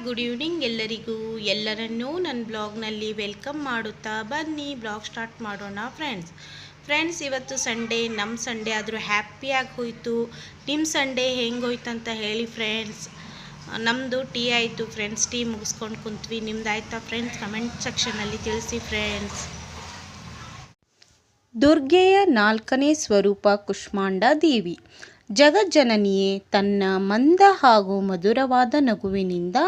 Good evening ಎಲ್ಲರಿಗೂ. ಎಲ್ಲರನ್ನೂ ನನ್ನ ಬ್ಲಾಗ್ನಲ್ಲಿ ವೆಲ್ಕಮ್ ಮಾಡುತ್ತಾ ಬನ್ನಿ ಬ್ಲಾಗ್ ಸ್ಟಾರ್ಟ್ ಮಾಡೋಣ ಫ್ರೆಂಡ್ಸ್. ಇವತ್ತು ಸಂಡೇ, ನಮ್ಮ ಸಂಡೇ ಆದರೂ ಹ್ಯಾಪಿಯಾಗಿ ಹೋಯಿತು. ನಿಮ್ಮ ಸಂಡೇ ಹೆಂಗೆ ಹೋಯ್ತು ಅಂತ ಹೇಳಿ ಫ್ರೆಂಡ್ಸ್. ನಮ್ಮದು ಟೀ ಆಯಿತು ಫ್ರೆಂಡ್ಸ್, ಟೀ ಮುಗಿಸ್ಕೊಂಡು ಕುಂತ್ವಿ. ನಿಮ್ದು ಆಯಿತಾ ಫ್ರೆಂಡ್ಸ್? ಕಮೆಂಟ್ ಸೆಕ್ಷನಲ್ಲಿ ತಿಳಿಸಿ ಫ್ರೆಂಡ್ಸ್. ದುರ್ಗೆಯ 4ನೇ ಸ್ವರೂಪ ಕುಷ್ಮಾಂಡ ದೇವಿ. ಜಗಜ್ಜನನಿಯೇ ತನ್ನ ಮಂದ ಹಾಗೂ ಮಧುರವಾದ ನಗುವಿನಿಂದ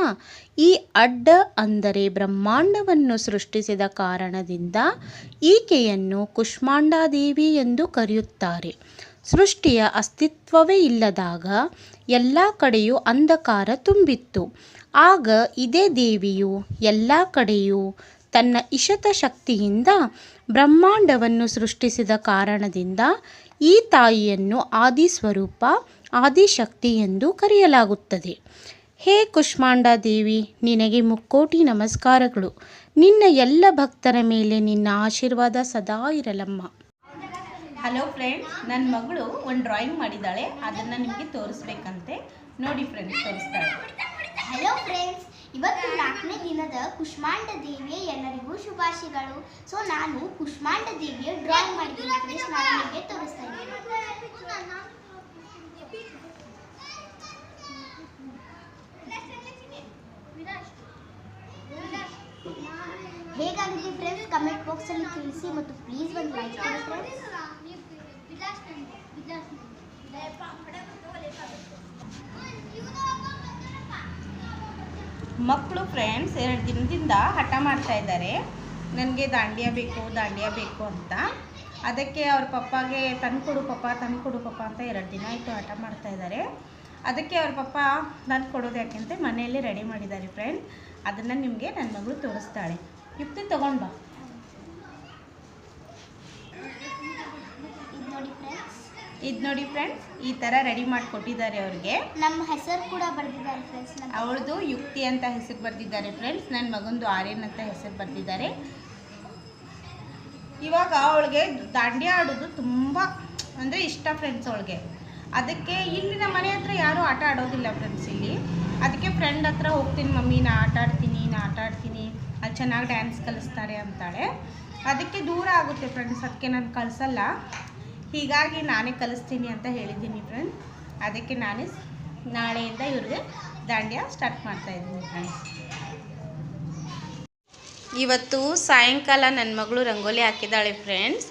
ಈ ಅಡ್ಡ ಅಂದರೆ ಬ್ರಹ್ಮಾಂಡವನ್ನು ಸೃಷ್ಟಿಸಿದ ಕಾರಣದಿಂದ ಈಕೆಯನ್ನು ಕುಷ್ಮಾಂಡಾದೇವಿ ಎಂದು ಕರೆಯುತ್ತಾರೆ. ಸೃಷ್ಟಿಯ ಅಸ್ತಿತ್ವವೇ ಇಲ್ಲದಾಗ ಎಲ್ಲ ಕಡೆಯೂ ಅಂಧಕಾರ ತುಂಬಿತ್ತು. ಆಗ ಇದೇ ದೇವಿಯು ಎಲ್ಲ ಕಡೆಯೂ ತನ್ನ ಇಶತ ಶಕ್ತಿಯಿಂದ ಬ್ರಹ್ಮಾಂಡವನ್ನು ಸೃಷ್ಟಿಸಿದ ಕಾರಣದಿಂದ ಈ ತಾಯಿಯನ್ನು ಆದಿಸ್ವರೂಪ, ಆದಿಶಕ್ತಿ ಎಂದು ಕರೆಯಲಾಗುತ್ತದೆ. ಹೇ ಕುಷ್ಮಾಂಡಾ ದೇವಿ, ನಿನಗೆ ಮುಕ್ಕೋಟಿ ನಮಸ್ಕಾರಗಳು. ನಿನ್ನ ಎಲ್ಲ ಭಕ್ತರ ಮೇಲೆ ನಿನ್ನ ಆಶೀರ್ವಾದ ಸದಾ ಇರಲಮ್ಮ. ಹಲೋ ಫ್ರೆಂಡ್ಸ್, ನನ್ನ ಮಗಳು ಒಂದು ಡ್ರಾಯಿಂಗ್ ಮಾಡಿದ್ದಾಳೆ, ಅದನ್ನು ನಿಮಗೆ ತೋರಿಸ್ಬೇಕಂತೆ. ನೋಡಿ ಫ್ರೆಂಡ್ಸ್, ತೋರಿಸ್ತಾಳೆ. ಹಲೋ ಫ್ರೆಂಡ್ಸ್, ಇವತ್ತು 4ನೇ ದಿನದ ಕುಷ್ಮಾಂಡ ದೇವಿಯ ಎಲ್ಲರಿಗೂ ಶುಭಾಶಯಗಳು. ಸೊ ನಾನು ಕುಷ್ಮಾಂಡ ದೇವಿಯ ಡ್ರಾಯಿಂಗ್ ಮಾಡಿದ್ದೀನಿ ಫ್ರೆಂಡ್ಸ್, ನಾನು ನಿಮಗೆ ತೋರಿಸ್ತಾ ಇದ್ದೀನಿ. ಹೇಗಾಗಿದೆ ಫ್ರೆಂಡ್ಸ್ ಕಮೆಂಟ್ ಬಾಕ್ಸಲ್ಲಿ ತಿಳಿಸಿ ಮತ್ತು ಪ್ಲೀಸ್ ಒಂದು ಲೈಕ್ ಮಾಡಿ ಫ್ರೆಂಡ್ಸ್. ಮಕ್ಕಳು ಫ್ರೆಂಡ್ಸ್ 2 ದಿನದಿಂದ ಹಠ ಮಾಡ್ತಾ ಇದ್ದಾರೆ, ನನಗೆ ದಾಂಡಿಯಾ ಬೇಕು ಅಂತ. ಅದಕ್ಕೆ ಅವ್ರ ಪಪ್ಪಾಗೆ ತಂದ್ಕೊಡು ಪಪ್ಪ ಅಂತ 2 ದಿನ ಆಯಿತು ಹಠ ಮಾಡ್ತಾ ಇದ್ದಾರೆ. ಅದಕ್ಕೆ ಅವ್ರ ಪಪ್ಪ ತಂದ್ಕೊಡೋದು ಯಾಕೆಂತ ಮನೆಯಲ್ಲೇ ರೆಡಿ ಮಾಡಿದ್ದಾರೆ ಫ್ರೆಂಡ್. ಅದನ್ನು ನಿಮಗೆ ನನ್ನ ಮಗಳು ತೋರಿಸ್ತಾಳೆ. ಯುಕ್ತಿ ತಗೊಂಡು ಬಾ. ಇದು ನೋಡಿ ಫ್ರೆಂಡ್ಸ್, ಈ ಥರ ರೆಡಿ ಮಾಡಿ ಕೊಟ್ಟಿದ್ದಾರೆ ಅವ್ರಿಗೆ. ನಮ್ಮ ಹೆಸರು ಕೂಡ ಬರೆದಿದ್ದಾರೆ ಫ್ರೆಂಡ್ಸ್. ಅವಳದು ಯುಕ್ತಿ ಅಂತ ಹೆಸರು ಬರೆದಿದ್ದಾರೆ ಫ್ರೆಂಡ್ಸ್, ನನ್ನ ಮಗಂದು ಆರ್ಯನ್ ಅಂತ ಹೆಸರು ಬರೆದಿದ್ದಾರೆ. ಇವಾಗ ಅವಳಿಗೆ ದಾಂಡಿಯಾ ಆಡೋದು ತುಂಬ ಅಂದರೆ ಇಷ್ಟ ಫ್ರೆಂಡ್ಸ್ ಅವಳಿಗೆ. ಅದಕ್ಕೆ ಇಲ್ಲಿ ನಮ್ಮ ಮನೆ ಹತ್ರ ಯಾರೂ ಆಟ ಆಡೋದಿಲ್ಲ ಫ್ರೆಂಡ್ಸ್ ಇಲ್ಲಿ. ಅದಕ್ಕೆ ಫ್ರೆಂಡ್ ಹತ್ರ ಹೋಗ್ತೀನಿ, ಮಮ್ಮಿ ನಾ ಆಟ ಆಡ್ತೀನಿ ಅಲ್ಲಿ ಚೆನ್ನಾಗಿ ಡ್ಯಾನ್ಸ್ ಕಲಿಸ್ತಾರೆ ಅಂತಾಳೆ. ಅದಕ್ಕೆ ದೂರ ಆಗುತ್ತೆ ಫ್ರೆಂಡ್ಸ್, ಅದಕ್ಕೆ ನಾನು ಕಳಿಸಲ್ಲ. ಹೀಗಾಗಿ ನಾನೇ ಕಲಿಸ್ತೀನಿ ಅಂತ ಹೇಳಿದ್ದೀನಿ ಫ್ರೆಂಡ್. ಅದಕ್ಕೆ ನಾನೇ ನಾಳೆಯಿಂದ ಇವ್ರಿಗೆ ದಾಂಡಿಯಾ ಸ್ಟಾರ್ಟ್ ಮಾಡ್ತಾಯಿದ್ದೀನಿ ಫ್ರೆಂಡ್ಸ್. ಇವತ್ತು ಸಾಯಂಕಾಲ ನನ್ನ ಮಗಳು ರಂಗೋಲಿ ಹಾಕಿದ್ದಾಳೆ ಫ್ರೆಂಡ್ಸ್.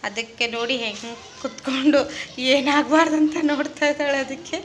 ಅದಕ್ಕೆ ನೋಡಿ ಹೆಂಗೆ ಕುತ್ಕೊಂಡು ಏನಾಗಬಾರ್ದಂತ ನೋಡ್ತಾ ಇದ್ದಾಳೆ. ಅದಕ್ಕೆ